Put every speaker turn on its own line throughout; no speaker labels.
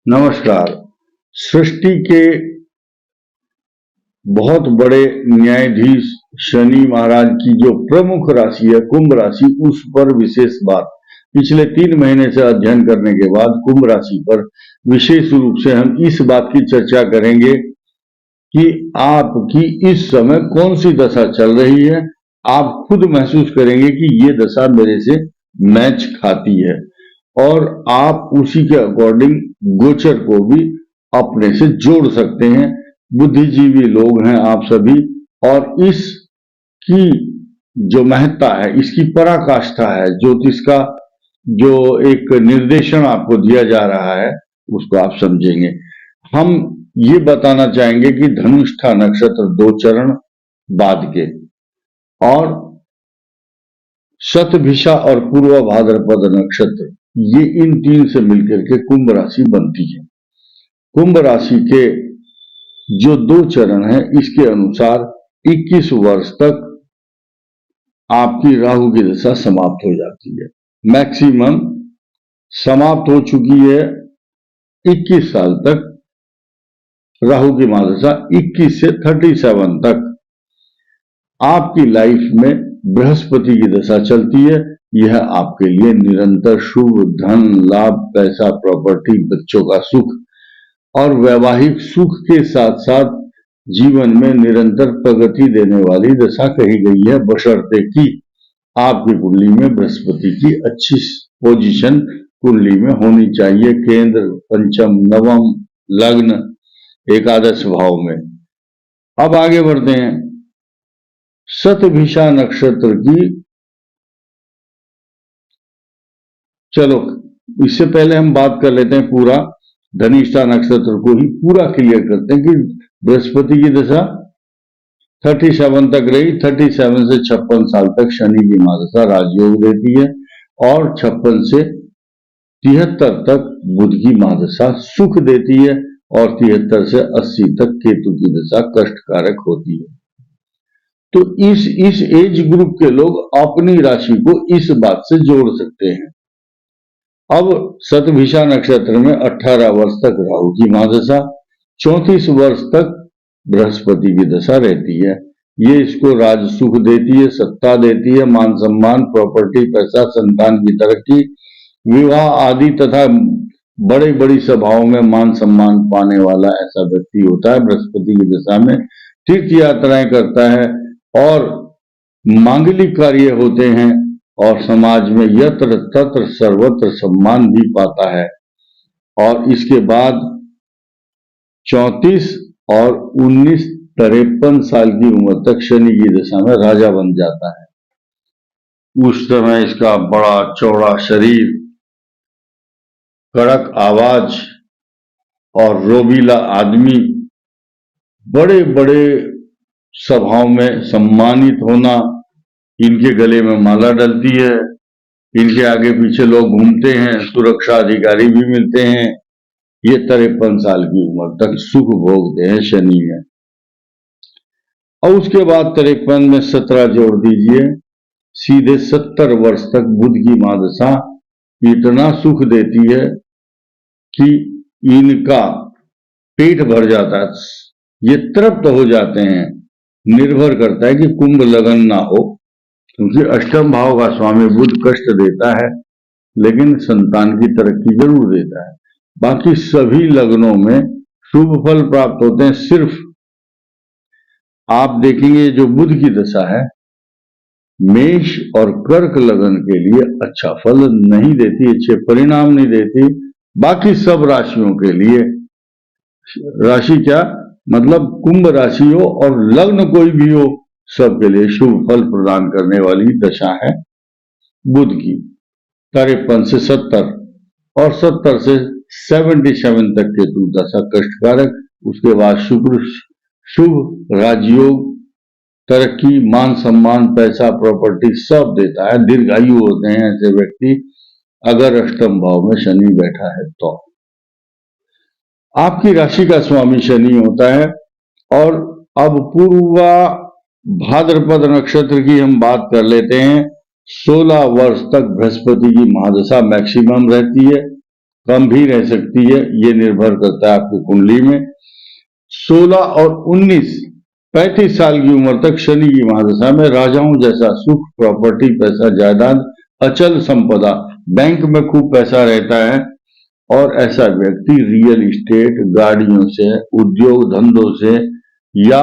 नमस्कार। सृष्टि के बहुत बड़े न्यायाधीश शनि महाराज की जो प्रमुख राशि है कुंभ राशि, उस पर विशेष बात पिछले 3 महीने से अध्ययन करने के बाद कुंभ राशि पर विशेष रूप से हम इस बात की चर्चा करेंगे कि आपकी इस समय कौन सी दशा चल रही है। आप खुद महसूस करेंगे कि ये दशा मेरे से मैच खाती है और आप उसी के अकॉर्डिंग गोचर को भी अपने से जोड़ सकते हैं। बुद्धिजीवी लोग हैं आप सभी, और इसकी जो महत्ता है, इसकी पराकाष्ठा है, ज्योतिष का जो एक निर्देशन आपको दिया जा रहा है उसको आप समझेंगे। हम ये बताना चाहेंगे कि धनुष्ठा नक्षत्र 2 चरण बाद के और शतभिषा और पूर्व भाद्रपद नक्षत्र, ये इन 3 से मिलकर के कुंभ राशि बनती है। कुंभ राशि के जो 2 चरण हैं, इसके अनुसार 21 वर्ष तक आपकी राहु की दशा समाप्त हो जाती है। मैक्सिमम समाप्त हो चुकी है 21 साल तक राहु की महादशा। 21 से 37 तक आपकी लाइफ में बृहस्पति की दशा चलती है। यह आपके लिए निरंतर शुभ, धन लाभ, पैसा, प्रॉपर्टी, बच्चों का सुख और वैवाहिक सुख के साथ साथ जीवन में निरंतर प्रगति देने वाली दशा कही गई है, बशर्ते कि आपकी कुंडली में बृहस्पति की अच्छी पोजीशन कुंडली में होनी चाहिए। केंद्र, पंचम, नवम, लग्न, एकादश भाव में। अब आगे बढ़ते हैं। शतभिषा नक्षत्र की, चलो इससे पहले हम बात कर लेते हैं पूरा धनिष्ठा नक्षत्र को ही पूरा क्लियर करते हैं कि बृहस्पति की दशा 37 तक रही। 37 से 56 साल तक शनि की महादशा राजयोग देती है और 56 से 73 तक बुध की महादशा सुख देती है और 73 से 80 तक केतु की दशा कष्टकारक होती है। तो इस एज ग्रुप के लोग अपनी राशि को इस बात से जोड़ सकते हैं। अब शतभिषा नक्षत्र में 18 वर्ष तक राहु की महादशा, 34 वर्ष तक बृहस्पति की दशा रहती है। ये इसको राज सुख देती है, सत्ता देती है, मान सम्मान, प्रॉपर्टी, पैसा, संतान की तरक्की, विवाह आदि तथा बड़ी बड़ी सभाओं में मान सम्मान पाने वाला ऐसा व्यक्ति होता है। बृहस्पति की दशा में तीर्थ यात्राएं करता है और मांगलिक कार्य होते हैं और समाज में यत्र तत्र सर्वत्र सम्मान भी पाता है। और इसके बाद 34 और 19 53 साल की उम्र तक शनि की दशा में राजा बन जाता है। उस समय इसका बड़ा चौड़ा शरीर, कड़क आवाज और रोबीला आदमी, बड़े बड़े सभाओं में सम्मानित होना, इनके गले में माला डलती है, इनके आगे पीछे लोग घूमते हैं, सुरक्षा अधिकारी भी मिलते हैं। ये 53 साल की उम्र तक सुख भोगते हैं शनि में। और उसके बाद 53 में 17 जोड़ दीजिए, सीधे 70 वर्ष तक बुध की महादशा इतना सुख देती है कि इनका पेट भर जाता है, ये तृप्त हो जाते हैं। निर्भर करता है कि कुंभ लगन ना हो, क्योंकि अष्टम भाव का स्वामी बुध कष्ट देता है लेकिन संतान की तरक्की जरूर देता है। बाकी सभी लग्नों में शुभ फल प्राप्त होते हैं। सिर्फ आप देखेंगे जो बुध की दशा है, मेष और कर्क लगन के लिए अच्छा फल नहीं देती, अच्छे परिणाम नहीं देती। बाकी सब राशियों के लिए, राशि क्या मतलब कुंभ राशि हो और लग्न कोई भी हो, सबके लिए शुभ फल प्रदान करने वाली दशा है बुध की। 53 से 70 और 70 से 77 तक केतु दशा कष्टकारक। उसके बाद शुक्र शुभ राजयोग, तरक्की, मान सम्मान, पैसा, प्रॉपर्टी सब देता है। दीर्घायु होते हैं ऐसे व्यक्ति अगर अष्टम भाव में शनि बैठा है तो। आपकी राशि का स्वामी शनि होता है। और अब पूर्वा भाद्रपद नक्षत्र की हम बात कर लेते हैं। 16 वर्ष तक बृहस्पति की महादशा मैक्सिमम रहती है कम भी रह सकती है, ये निर्भर करता है आपकी कुंडली में। 16 और 19 35 साल की उम्र तक शनि की महादशा में राजाओं जैसा सुख, प्रॉपर्टी, पैसा, जायदाद, अचल संपदा, बैंक में खूब पैसा रहता है और ऐसा व्यक्ति रियल इस्टेट, गाड़ियों से, उद्योग धंधों से या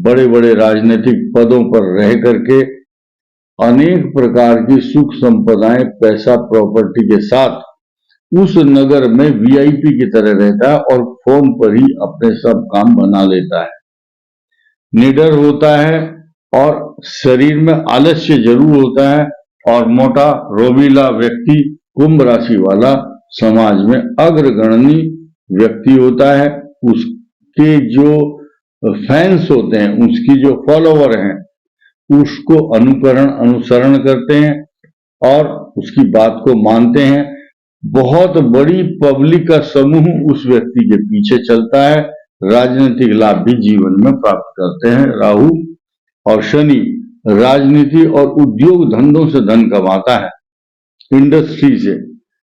बड़े बड़े राजनीतिक पदों पर रह करके अनेक प्रकार की सुख संपदाएं, पैसा, प्रॉपर्टी के साथ उस नगर में वीआईपी की तरह रहता है और फोन पर ही अपने सब काम बना लेता है। निडर होता है और शरीर में आलस्य जरूर होता है और मोटा रोबीला व्यक्ति, कुंभ राशि वाला, समाज में अग्रगण्य व्यक्ति होता है। उसके जो फैंस होते हैं, उसकी जो फॉलोवर हैं, उसको अनुसरण करते हैं और उसकी बात को मानते हैं। बहुत बड़ी पब्लिक का समूह उस व्यक्ति के पीछे चलता है। राजनीतिक लाभ भी जीवन में प्राप्त करते हैं। राहु और शनि राजनीति और उद्योग धंधों से धन कमाता है, इंडस्ट्री से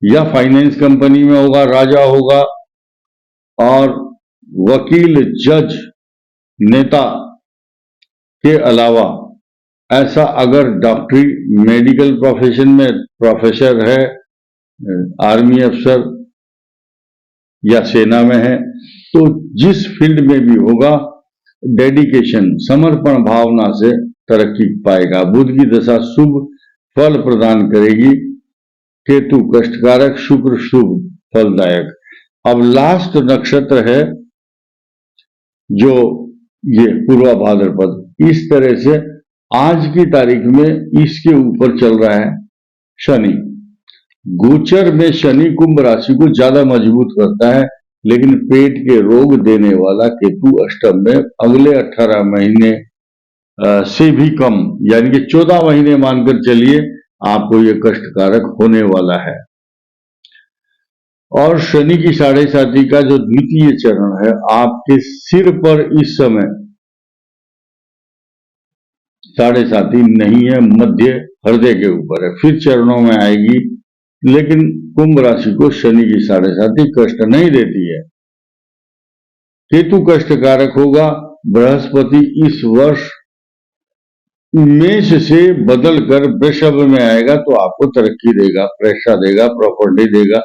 या फाइनेंस कंपनी में होगा, राजा होगा और वकील, जज, नेता के अलावा ऐसा अगर डॉक्टरी, मेडिकल प्रोफेशन में प्रोफेसर है, आर्मी अफसर या सेना में है, तो जिस फील्ड में भी होगा डेडिकेशन, समर्पण भावना से तरक्की पाएगा। बुध की दशा शुभ फल प्रदान करेगी, केतु कष्टकारक, शुक्र शुभ फलदायक। अब लास्ट नक्षत्र है जो ये पूर्वा भाद्रपद। इस तरह से आज की तारीख में इसके ऊपर चल रहा है शनि। गोचर में शनि कुंभ राशि को ज्यादा मजबूत करता है, लेकिन पेट के रोग देने वाला केतु अष्टम में अगले 18 महीने से भी कम, यानी कि 14 महीने मानकर चलिए आपको ये कष्टकारक होने वाला है। और शनि की 7.5 का जो द्वितीय चरण है आपके सिर पर इस समय 7.5 नहीं है, मध्य हृदय के ऊपर है, फिर चरणों में आएगी। लेकिन कुंभ राशि को शनि की 7.5 कष्ट नहीं देती है। केतु कष्टकारक होगा। बृहस्पति इस वर्ष मेष से बदलकर वृषभ में आएगा तो आपको तरक्की देगा, पैसा देगा, प्रॉपर्टी देगा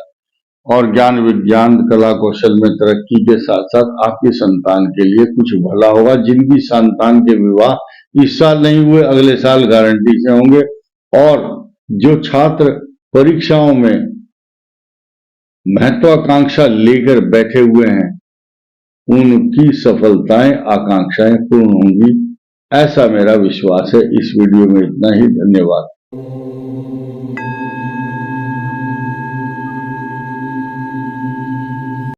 और ज्ञान विज्ञान कला कौशल में तरक्की के साथ साथ आपकी संतान के लिए कुछ भला होगा। जिनकी संतान के विवाह इस साल नहीं हुए, अगले साल गारंटी से होंगे। और जो छात्र परीक्षाओं में महत्वाकांक्षा लेकर बैठे हुए हैं, उनकी सफलताएं, आकांक्षाएं पूर्ण होंगी, ऐसा मेरा विश्वास है। इस वीडियो में इतना ही। धन्यवाद।